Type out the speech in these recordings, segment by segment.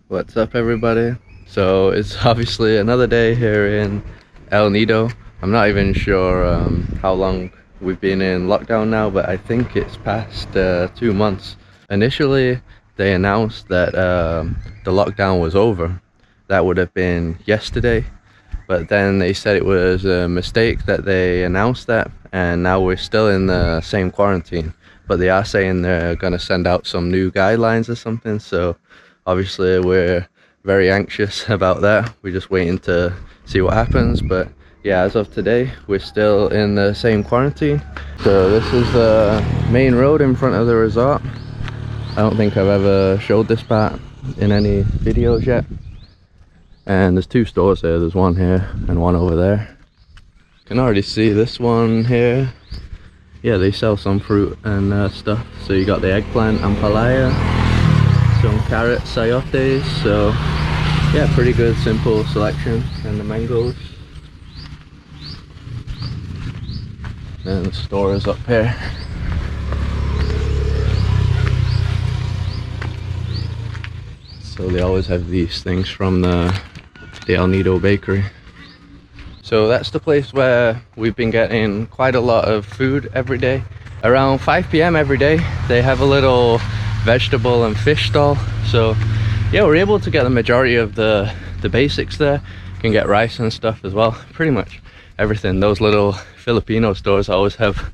What's up, everybody? So it's obviously another day here in El Nido. I'm not even sure how long we've been in lockdown now, but I think it's past 2 months. Initially they announced that the lockdown was over. That would have been yesterday, but then they said it was a mistake that they announced that, and now we're still in the same quarantine. But they are saying they're going to send out some new guidelines or something, so obviously we're very anxious about that. We're just waiting to see what happens. But yeah, as of today we're still in the same quarantine. So this is the main road in front of the resort. I don't think I've ever showed this part in any videos yet. And there's two stores here. There's one here and one over there. You can already see this one here. Yeah, they sell some fruit and stuff. So you got the eggplant and palaya, some carrots, sayotes. So yeah, pretty good simple selection. And the mangoes. And the store is up here. So they always have these things from the El Nido bakery. So that's the place where we've been getting quite a lot of food every day. Around 5 p.m. every day they have a little vegetable and fish stall. So yeah, we're able to get the majority of the basics there. You can get rice and stuff as well, pretty much everything. Those little Filipino stores always have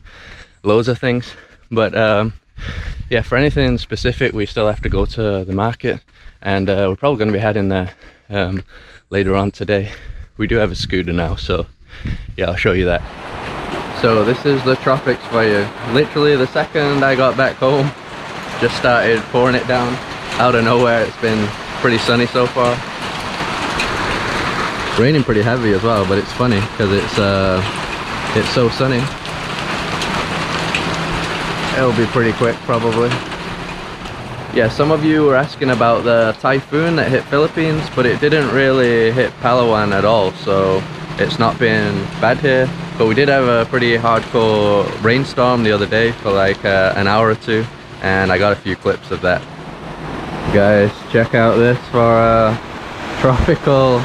loads of things, but yeah, for anything specific we still have to go to the market, and we're probably going to be heading there later on today. We do have a scooter now, so yeah, I'll show you that. So this is the tropics for you. Literally the second I got back home, just started pouring it down out of nowhere. It's been pretty sunny so far. Raining pretty heavy as well, but it's funny because it's so sunny. It'll be pretty quick probably. Yeah, some of you were asking about the typhoon that hit Philippines, but it didn't really hit Palawan at all, so it's not been bad here. But we did have a pretty hardcore rainstorm the other day for like an hour or two, and I got a few clips of that. Guys, check out this for a tropical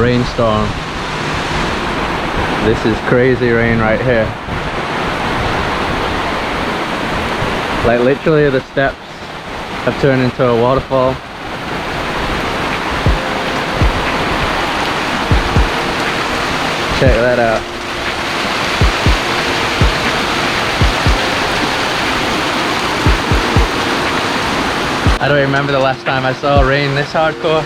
rainstorm. This is crazy rain right here. Like literally the steps have turned into a waterfall. Check that out. I don't remember the last time I saw rain this hardcore.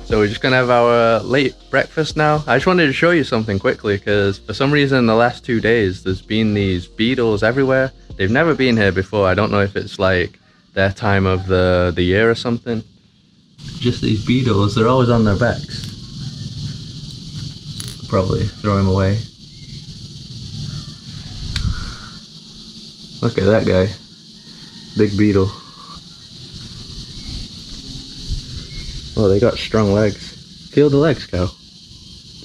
So we're just gonna have our late breakfast now. I just wanted to show you something quickly because for some reason the last 2 days there's been these beetles everywhere. They've never been here before. I don't know if it's like their time of the year or something. Just these beetles, they're always on their backs. Probably throw him away. Look at that guy. Big beetle. Oh, they got strong legs. Feel the legs, cow.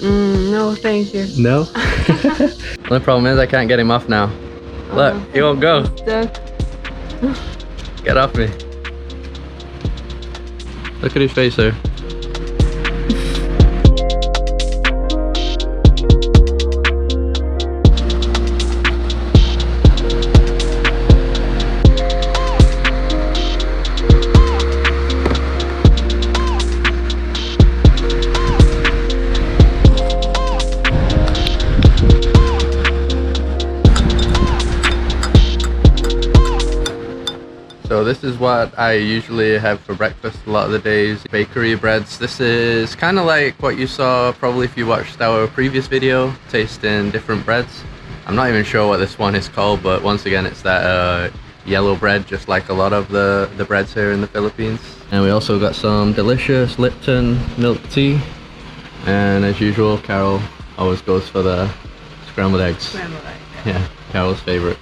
No, thank you. No? The only problem is I can't get him off now. Look, he won't go. Get off me. Look at his face there. So this is what I usually have for breakfast a lot of the days. Bakery breads. This is kind of like what you saw probably if you watched our previous video, tasting different breads. I'm not even sure what this one is called, but once again it's that yellow bread, just like a lot of the breads here in the Philippines. And we also got some delicious Lipton milk tea. And as usual, Carol always goes for the scrambled eggs. Scrambled egg. Yeah, Carol's favorite.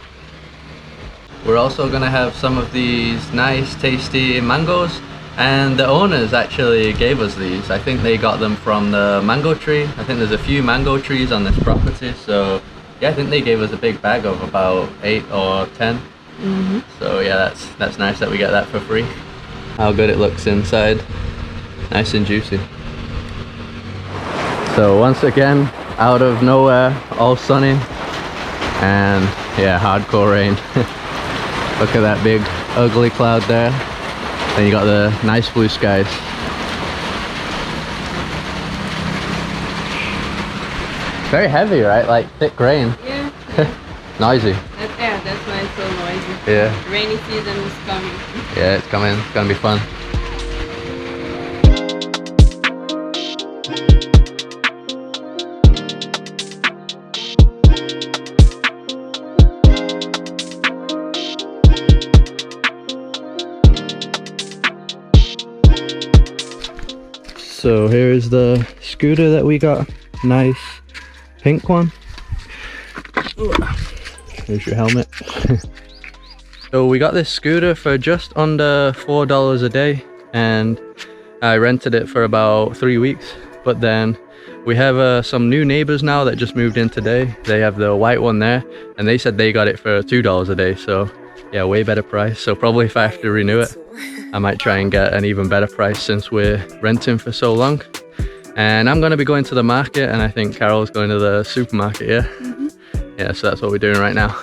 We're also gonna have some of these nice tasty mangoes, and the owners actually gave us these. I think they got them from the mango tree. I think there's a few mango trees on this property, so Yeah, I think they gave us a big bag of about 8 or 10. So yeah, that's nice that we get that for free. How good it looks inside. Nice and juicy. So once again, out of nowhere, all sunny, and yeah, hardcore rain. Look at that big ugly cloud there. Then you got the nice blue skies. Very heavy, right? Like thick rain. Yeah. Noisy. That's why it's so noisy. Yeah. Rainy season is coming. Yeah, it's coming. It's gonna be fun. So here's the scooter that we got. Nice pink one. Here's your helmet. So we got this scooter for just under $4 a day, and I rented it for about 3 weeks. But then we have some new neighbors now that just moved in today. They have the white one there, and they said they got it for $2 a day. So yeah, way better price. So probably if I have to renew it, I might try and get an even better price since we're renting for so long. And I'm going to be going to the market, and I think Carol's going to the supermarket, yeah? Yeah, so that's what we're doing right now.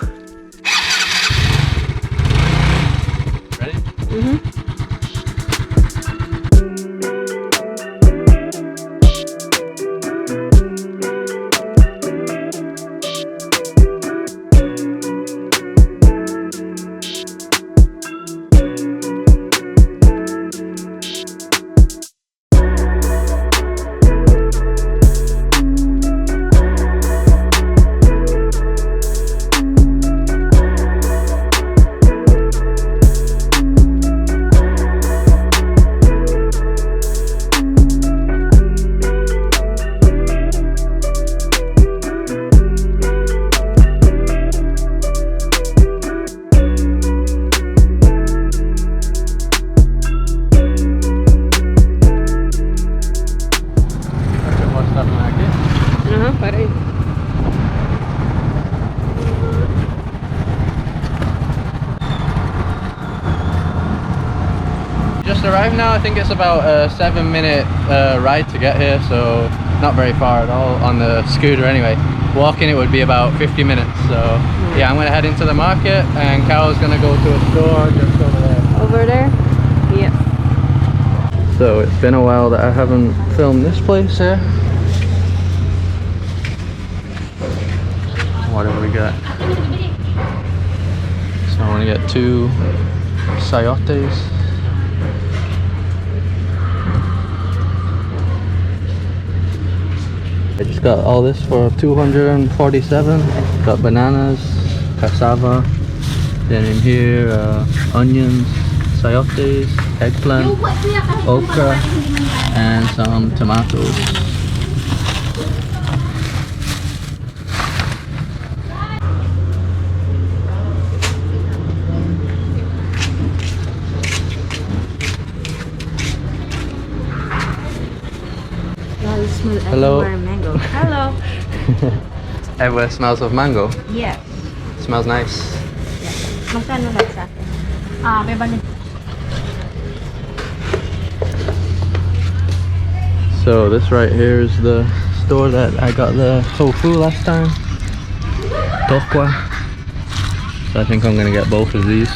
Ready? Just arrived now. I think it's about a 7-minute ride to get here, so not very far at all on the scooter anyway. Walking it would be about 50 minutes, so yeah, I'm gonna head into the market, and Carol's gonna go to a store just over there. Over there? Yeah. So it's been a while that I haven't filmed this place here. What have we got? So I want to get 2 sayotes. I just got all this for 247. Got bananas, cassava, then in here onions, sayotes, eggplant, okra, and some tomatoes. Hello. Mango. Hello. Everywhere smells of mango. Yes. Smells nice. Magkano lang sa akin? May banig. So this right here is the store that I got the tofu last time. Tokwa. So I think I'm gonna get both of these.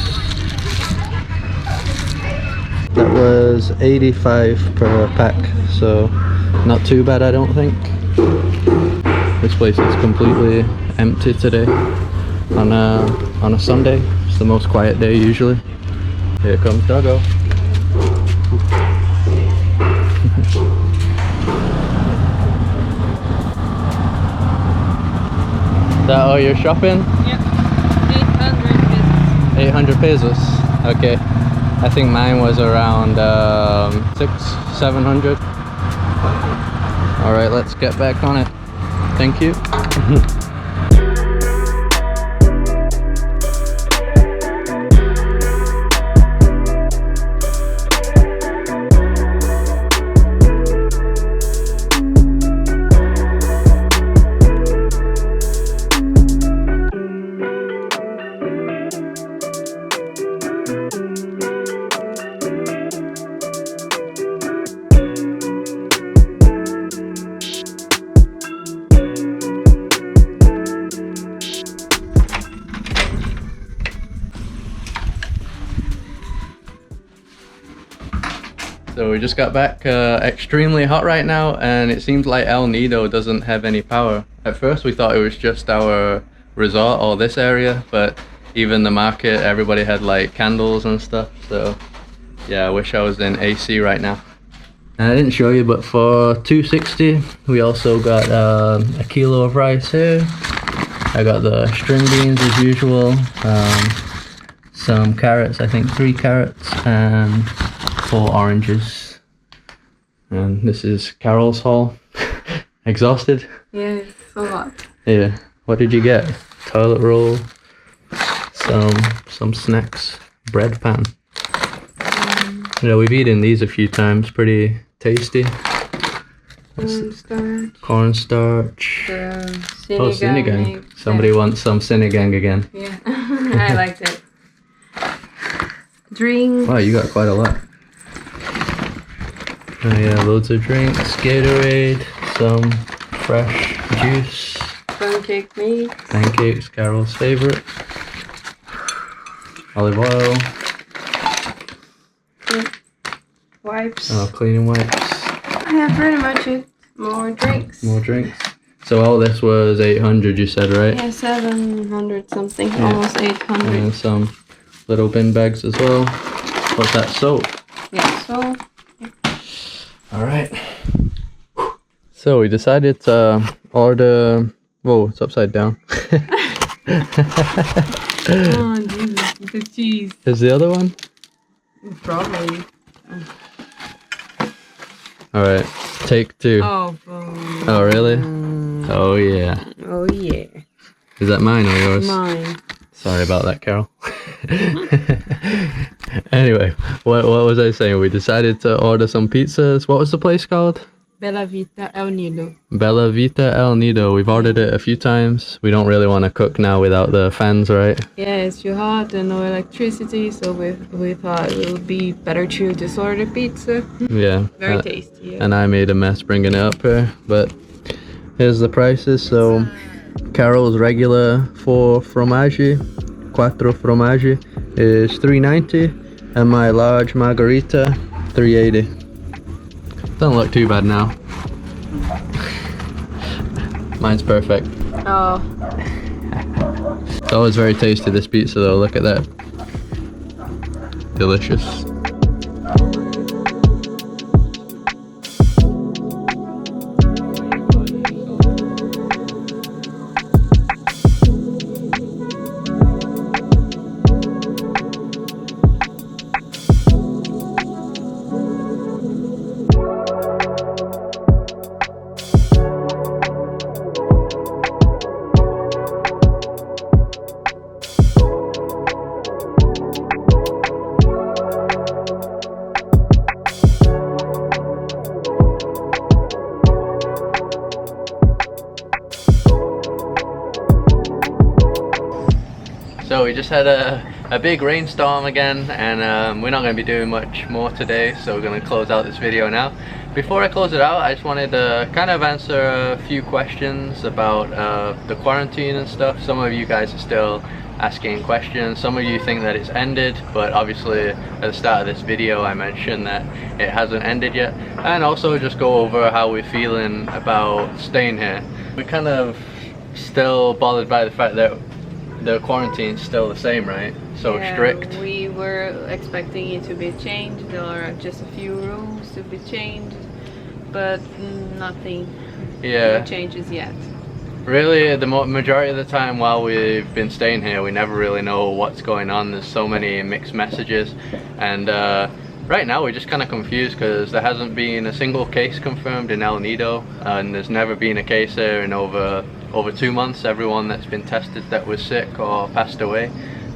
That was 85 per pack, so not too bad, I don't think. This place is completely empty today on a Sunday. It's the most quiet day usually. Here comes Doggo. Is that all you're shopping? Yeah. 800 800 pesos. pesos. Okay. I think mine was around 600-700. All right, let's get back on it. Thank you. So we just got back, extremely hot right now, and it seems like El Nido doesn't have any power. At first we thought it was just our resort or this area, but even the market, everybody had like candles and stuff. So yeah, I wish I was in AC right now. And I didn't show you, but for $2.60 we also got a kilo of rice here. I got the string beans as usual, some carrots, I think 3 carrots, and 4 oranges. And this is Carol's haul. Exhausted? Yeah, it's a lot. Yeah. What did you get? Toilet roll, some snacks, bread pan. Yeah, we've eaten these a few times. Pretty tasty. Cornstarch. Sinigang. Somebody wants some sinigang again. Yeah, I liked it. Drinks. Wow, you got quite a lot. Oh yeah, loads of drinks. Gatorade, some fresh juice. Pancake mix. Pancakes, Carol's favorite. Olive oil. Wipes. Oh, cleaning wipes. Yeah, pretty much it. More drinks. More drinks. So all this was 800, you said, right? Yeah, 700 something, almost 800. And some little bin bags as well. What's that, soap? Yeah, so. All right. So we decided to order. Whoa, it's upside down. Oh, Jesus, the cheese. Is the other one? Probably. All right, take 2. Oh, Oh, really? Oh, yeah. oh yeah. Is that mine or yours? Mine. Sorry about that, Carol. Anyway, what was I saying? We decided to order some pizzas. What was the place called? Bella Vita El Nido. Bella Vita El Nido. We've ordered it a few times. We don't really want to cook now without the fans, right? Yeah, it's too hot and no electricity, so we thought it would be better to just order pizza. Yeah. Very tasty. Yeah. And I made a mess bringing it up here, but here's the prices. So Carol's regular 4 formaggi, 4 formaggi is $3.90, and my large margarita $3.80. Doesn't look too bad now. Mine's perfect. Oh. It's always very tasty, this pizza though. Look at that. Delicious. So we just had a big rainstorm again, and we're not going to be doing much more today, so we're going to close out this video now. Before I close it out, I just wanted to kind of answer a few questions about the quarantine and stuff. Some of you guys are still asking questions. Some of you think that it's ended, but obviously at the start of this video I mentioned that it hasn't ended yet. And also just go over how we're feeling about staying here. We're kind of still bothered by the fact that the quarantine's still the same, right? So yeah, strict. We were expecting it to be changed. There are just a few rules to be changed, but nothing Yeah. changes yet. Really, the majority of the time while we've been staying here, we never really know what's going on. There's so many mixed messages, and right now we're just kind of confused because there hasn't been a single case confirmed in El Nido, and there's never been a case here in over 2 months. Everyone that's been tested that was sick or passed away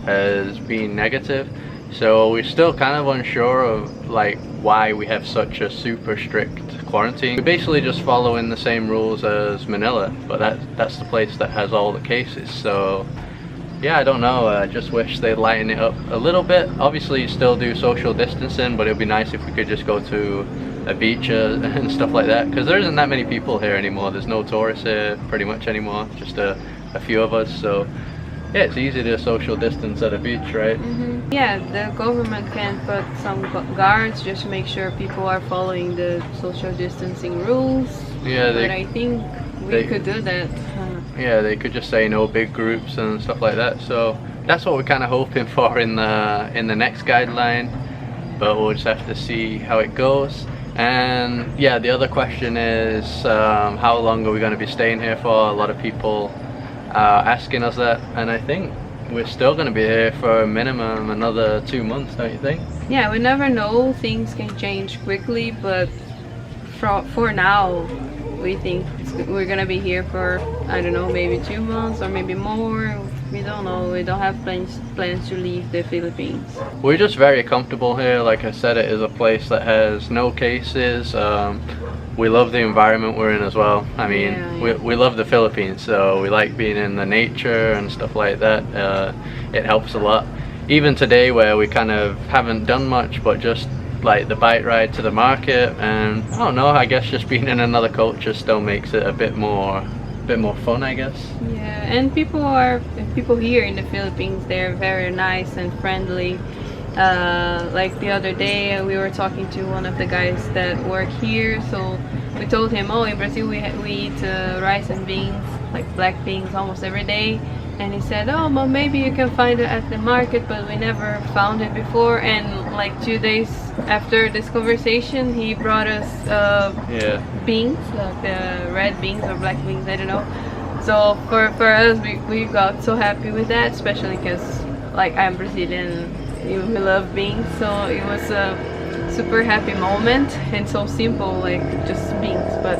has been negative. So we're still kind of unsure of like why we have such a super strict quarantine. We're basically just following the same rules as Manila, but that's the place that has all the cases. So yeah, I don't know, I just wish they'd lighten it up a little bit. Obviously you still do social distancing, but it'd be nice if we could just go to a beach and stuff like that, because there isn't that many people here anymore. There's no tourists here pretty much anymore, just a few of us. So yeah, it's easy to social distance at a beach, right? Yeah, the government can put some guards just to make sure people are following the social distancing rules. Yeah, but I think we could do that. Yeah, they could just say no big groups and stuff like that. So that's what we're kind of hoping for in the next guideline. But we'll just have to see how it goes. And yeah, the other question is how long are we going to be staying here for? A lot of people asking us that, and I think we're still going to be here for a minimum another 2 months, don't you think? Yeah, we never know, things can change quickly, but for now we think we're gonna be here for, I don't know, maybe 2 months or maybe more. We don't know. We don't have plans to leave the Philippines. We're just very comfortable here. Like I said, it is a place that has no cases. We love the environment we're in as well. I mean, yeah. we love the Philippines, so we like being in the nature and stuff like that. It helps a lot. Even today, where we kind of haven't done much, but just like the bike ride to the market, and I don't know, I guess just being in another culture still makes it a bit more fun, I guess. Yeah, and people here in the Philippines, they're very nice and friendly. Like the other day we were talking to one of the guys that work here, so we told him, oh, in Brazil we eat rice and beans, like black beans, almost every day. And he said, oh, well, maybe you can find it at the market, but we never found it before. And like 2 days after this conversation, he brought us beans, like the red beans or black beans, I don't know. So for us, we got so happy with that, especially because like I'm Brazilian, we love beans, so it was a super happy moment, and so simple, like just beans, but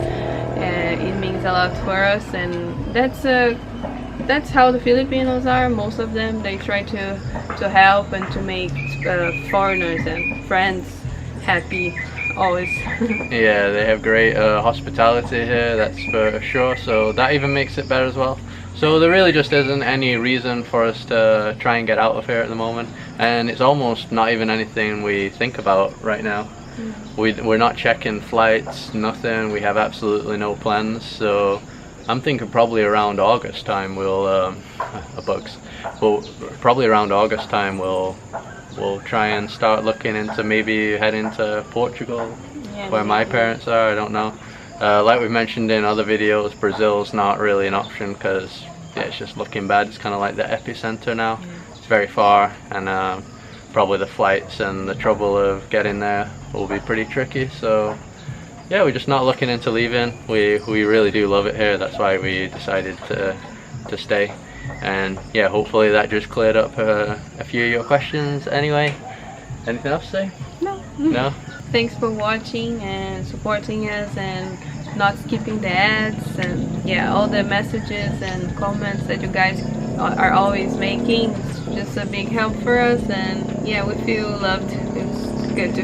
it means a lot for us. And that's how the Filipinos are. Most of them, they try to help and to make foreigners and friends happy always. Yeah, they have great hospitality here, that's for sure, so that even makes it better as well. So there really just isn't any reason for us to try and get out of here at the moment, and it's almost not even anything we think about right now. We're not checking flights, nothing. We have absolutely no plans, so I'm thinking probably around August time we'll bugs, but probably around August time we'll try and start looking into maybe heading to Portugal, where my parents are. I don't know. Like we mentioned in other videos, Brazil's not really an option because it's just looking bad. It's kind of like the epicenter now. It's very far, and probably the flights and the trouble of getting there will be pretty tricky. So yeah, we're just not looking into leaving. We really do love it here. That's why we decided to stay. And yeah, hopefully that just cleared up a few of your questions. Anyway, anything else to say? No. Thanks for watching and supporting us and not skipping the ads, and yeah, all the messages and comments that you guys are always making. It's just a big help for us, and yeah, we feel loved. It's good to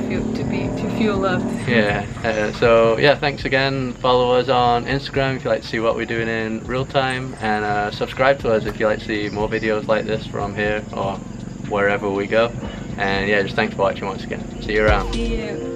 feel loved. Yeah. So yeah, thanks again. Follow us on Instagram if you like to see what we're doing in real time, and subscribe to us if you like to see more videos like this from here or wherever we go. And yeah, just thanks for watching once again. See you around. See you.